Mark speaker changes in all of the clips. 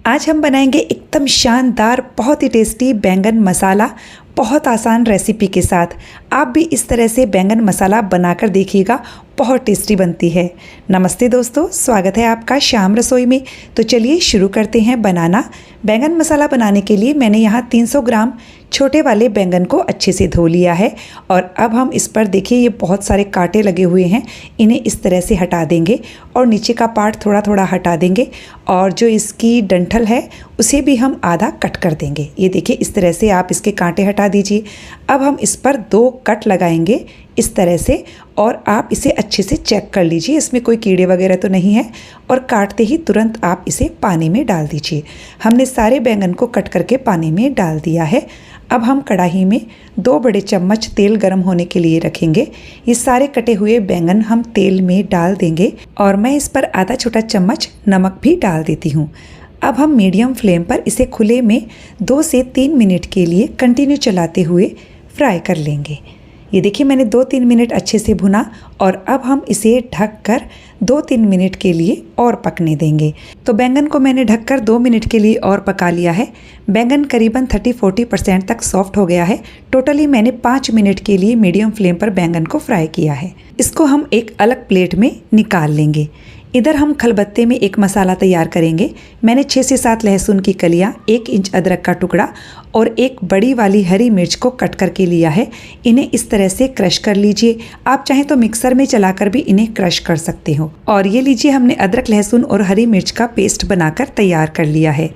Speaker 1: आज हम बनाएंगे एकदम शानदार, बहुत ही टेस्टी बैंगन मसाला, बहुत आसान रेसिपी के साथ। आप भी इस तरह से बैंगन मसाला बनाकर देखिएगा, बहुत टेस्टी बनती है। नमस्ते दोस्तों, स्वागत है आपका श्याम रसोई में। तो चलिए शुरू करते हैं बनाना। बैंगन मसाला बनाने के लिए मैंने यहाँ 300 ग्राम छोटे वाले बैंगन को अच्छे से धो लिया है। और अब हम इस पर देखिए, ये बहुत सारे कांटे लगे हुए हैं, इन्हें इस तरह से हटा देंगे और नीचे का पार्ट थोड़ा थोड़ा हटा देंगे। और जो इसकी डंठल है उसे भी हम आधा कट कर देंगे। ये देखिए, इस तरह से आप इसके कांटे हटा दीजिए। अब हम इस पर 2 कट लगाएंगे इस तरह से, और आप इसे अच्छे से चेक कर लीजिए, इसमें कोई कीड़े वगैरह तो नहीं है। और काटते ही तुरंत आप इसे पानी में डाल दीजिए। हमने सारे बैंगन को कट करके पानी में डाल दिया है। अब हम कढ़ाई में 2 बड़े चम्मच तेल गरम होने के लिए रखेंगे। ये सारे कटे हुए बैंगन हम तेल में डाल देंगे और मैं इस पर आधा छोटा चम्मच नमक भी डाल देती हूँ। अब हम मीडियम फ्लेम पर इसे खुले में 2 से 3 मिनट के लिए कंटिन्यू चलाते हुए फ्राई कर लेंगे। ये देखिए, मैंने 2-3 मिनट अच्छे से भुना और अब हम इसे ढककर 2-3 मिनट के लिए और पकने देंगे। तो बैंगन को मैंने ढककर 2 मिनट के लिए और पका लिया है। बैंगन करीबन 30-40% तक सॉफ्ट हो गया है। टोटली मैंने 5 मिनट के लिए मीडियम फ्लेम पर बैंगन को फ्राई किया है। इसको हम एक अलग प्लेट में निकाल लेंगे। इधर हम खलबत्ते में एक मसाला तैयार करेंगे। मैंने 6 से 7 लहसुन की कलियां, 1 इंच अदरक का टुकड़ा और एक बड़ी वाली हरी मिर्च को कट करके लिया है। इन्हें इस तरह से क्रश कर लीजिए। आप चाहें तो मिक्सर में चलाकर भी इन्हें क्रश कर सकते हो। और ये लीजिए, हमने अदरक, लहसुन और हरी मिर्च का पेस्ट बनाकर तैयार कर लिया है।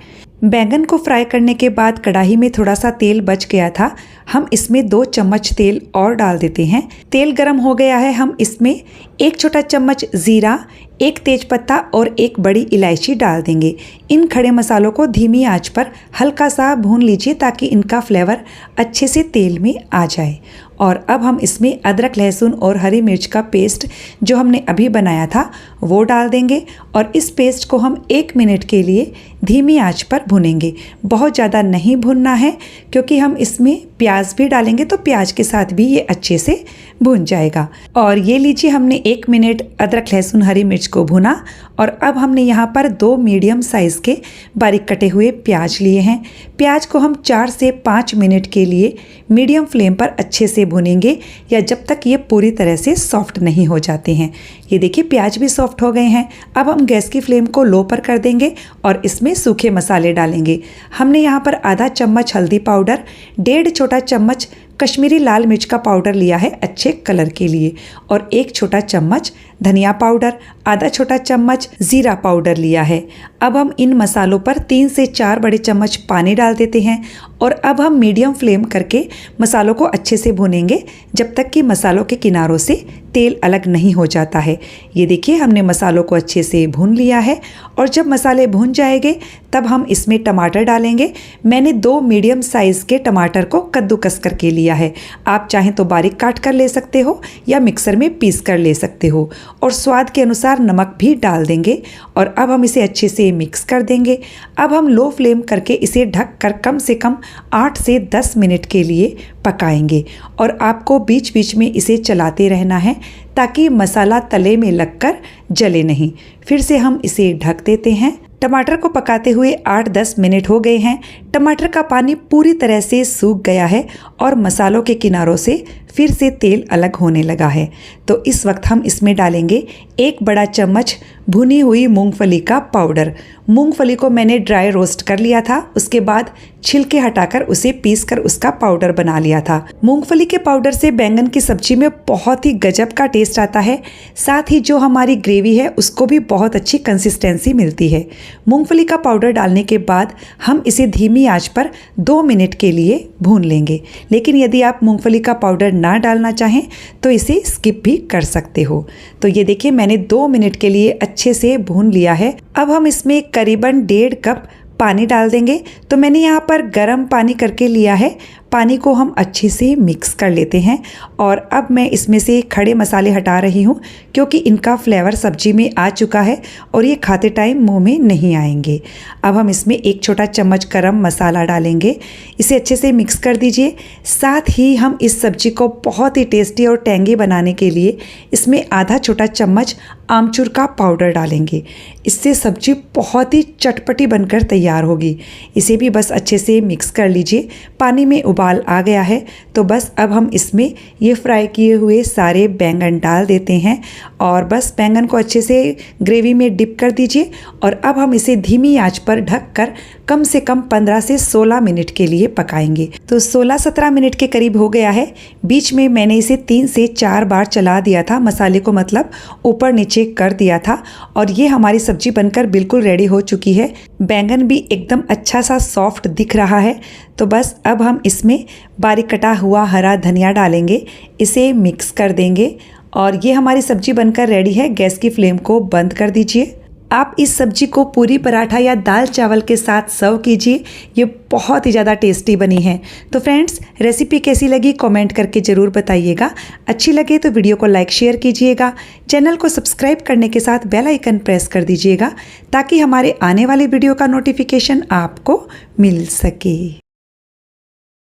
Speaker 1: बैंगन को फ्राई करने के बाद कढ़ाई में थोड़ा सा तेल बच गया था, हम इसमें 2 चम्मच तेल और डाल देते हैं। तेल गरम हो गया है। हम इसमें 1 छोटा चम्मच जीरा, 1 तेजपत्ता और 1 बड़ी इलायची डाल देंगे। इन खड़े मसालों को धीमी आंच पर हल्का सा भून लीजिए ताकि इनका फ्लेवर अच्छे से तेल में आ जाए। और अब हम इसमें अदरक, लहसुन और हरी मिर्च का पेस्ट जो हमने अभी बनाया था वो डाल देंगे और इस पेस्ट को हम 1 मिनट के लिए धीमी आंच पर भुनेंगे। बहुत ज़्यादा नहीं भुनना है, क्योंकि हम इसमें प्याज भी डालेंगे तो प्याज के साथ भी ये अच्छे से भुन जाएगा। और ये लीजिए, हमने 1 मिनट अदरक, लहसुन, हरी मिर्च को भुना और अब हमने यहाँ पर 2 मीडियम साइज़ के बारीक कटे हुए प्याज लिए हैं। प्याज को हम 4 से 5 मिनट के लिए मीडियम फ्लेम पर अच्छे से भुनेंगे, या जब तक ये पूरी तरह से सॉफ्ट नहीं हो जाते हैं। ये देखिए, प्याज भी सॉफ्ट हो गए हैं। अब हम गैस की फ्लेम को लो पर कर देंगे और इसमें सूखे मसाले डालेंगे। हमने यहाँ पर आधा चम्मच हल्दी पाउडर, 1.5 छोटा चम्मच कश्मीरी लाल मिर्च का पाउडर लिया है अच्छे कलर के लिए, और 1 छोटा चम्मच धनिया पाउडर, आधा छोटा चम्मच जीरा पाउडर लिया है। अब हम इन मसालों पर 3 से 4 बड़े चम्मच पानी डाल देते हैं और अब हम मीडियम फ्लेम करके मसालों को अच्छे से भूनेंगे जब तक कि मसालों के किनारों से तेल अलग नहीं हो जाता है। ये देखिए, हमने मसालों को अच्छे से भून लिया है और जब मसाले भून जाएंगे तब हम इसमें टमाटर डालेंगे। मैंने 2 मीडियम साइज़ के टमाटर को कद्दूकस करके लिया है। आप चाहें तो बारीक काट कर ले सकते हो या मिक्सर में पीस कर ले सकते हो। और स्वाद के अनुसार नमक भी डाल देंगे और अब हम इसे अच्छे से मिक्स कर देंगे। अब हम लो फ्लेम करके इसे ढक कर कम से कम 8 से 10 मिनट के लिए पकाएंगे और आपको बीच बीच में इसे चलाते रहना है ताकि मसाला तले में लगकर जले नहीं। फिर से हम इसे ढक देते हैं। टमाटर को पकाते हुए 8-10 मिनट हो गए हैं। टमाटर का पानी पूरी तरह से सूख गया है और मसालों के किनारों से फिर से तेल अलग होने लगा है। तो इस वक्त हम इसमें डालेंगे 1 बड़ा चम्मच भुनी हुई मूंगफली का पाउडर। मूंगफली को मैंने ड्राई रोस्ट कर लिया था, उसके बाद छिलके हटाकर उसे पीसकर उसका पाउडर बना लिया था। मूंगफली के पाउडर से बैंगन की सब्जी में बहुत ही गजब का टेस्ट आता है। साथ ही जो हमारी ग्रेवी है उसको भी बहुत अच्छी कंसिस्टेंसी मिलती है। मूंगफली का पाउडर डालने के बाद हम इसे धीमी आंच पर 2 मिनट के लिए भून लेंगे। लेकिन यदि आप मूंगफली का पाउडर ना डालना चाहें तो इसे स्किप भी कर सकते हो। तो ये देखिए, मैंने 2 मिनट के लिए अच्छे से भून लिया है। अब हम इसमें करीबन 1.5 कप पानी डाल देंगे। तो मैंने यहाँ पर गर्म पानी करके लिया है। पानी को हम अच्छे से मिक्स कर लेते हैं। और अब मैं इसमें से खड़े मसाले हटा रही हूँ क्योंकि इनका फ्लेवर सब्जी में आ चुका है और ये खाते टाइम मुंह में नहीं आएंगे। अब हम इसमें 1 छोटा चम्मच गरम मसाला डालेंगे। इसे अच्छे से मिक्स कर दीजिए। साथ ही हम इस सब्जी को बहुत ही टेस्टी और टेंगी बनाने के लिए इसमें आधा छोटा चम्मच आमचूर का पाउडर डालेंगे। इससे सब्जी बहुत ही चटपटी बनकर तैयार होगी। इसे भी बस अच्छे से मिक्स कर लीजिए। पानी में उबाल आ गया है तो बस अब हम इसमें ये फ्राई किए हुए सारे बैंगन डाल देते हैं और बस बैंगन को अच्छे से ग्रेवी में डिप कर दीजिए। और अब हम इसे धीमी आंच पर ढककर कम से कम 15 से 16 मिनट के लिए पकाएंगे। तो 16-17 मिनट के करीब हो गया है। बीच में मैंने इसे 3 से 4 बार चला दिया था, मसाले को मतलब ऊपर नीचे कर दिया था। और ये हमारी सब्जी बनकर बिल्कुल रेडी हो चुकी है। बैंगन भी एकदम अच्छा सा सॉफ्ट दिख रहा है। तो बस अब हम इसमें बारीक कटा हुआ हरा धनिया डालेंगे, इसे मिक्स कर देंगे और ये हमारी सब्जी बनकर रेडी है। गैस की फ्लेम को बंद कर दीजिए। आप इस सब्जी को पूरी पराठा या दाल चावल के साथ सर्व कीजिए। ये बहुत ही ज़्यादा टेस्टी बनी है। तो फ्रेंड्स, रेसिपी कैसी लगी कमेंट करके ज़रूर बताइएगा। अच्छी लगे तो वीडियो को लाइक शेयर कीजिएगा। चैनल को सब्सक्राइब करने के साथ बेल आइकन प्रेस कर दीजिएगा ताकि हमारे आने वाले वीडियो का नोटिफिकेशन आपको मिल सके।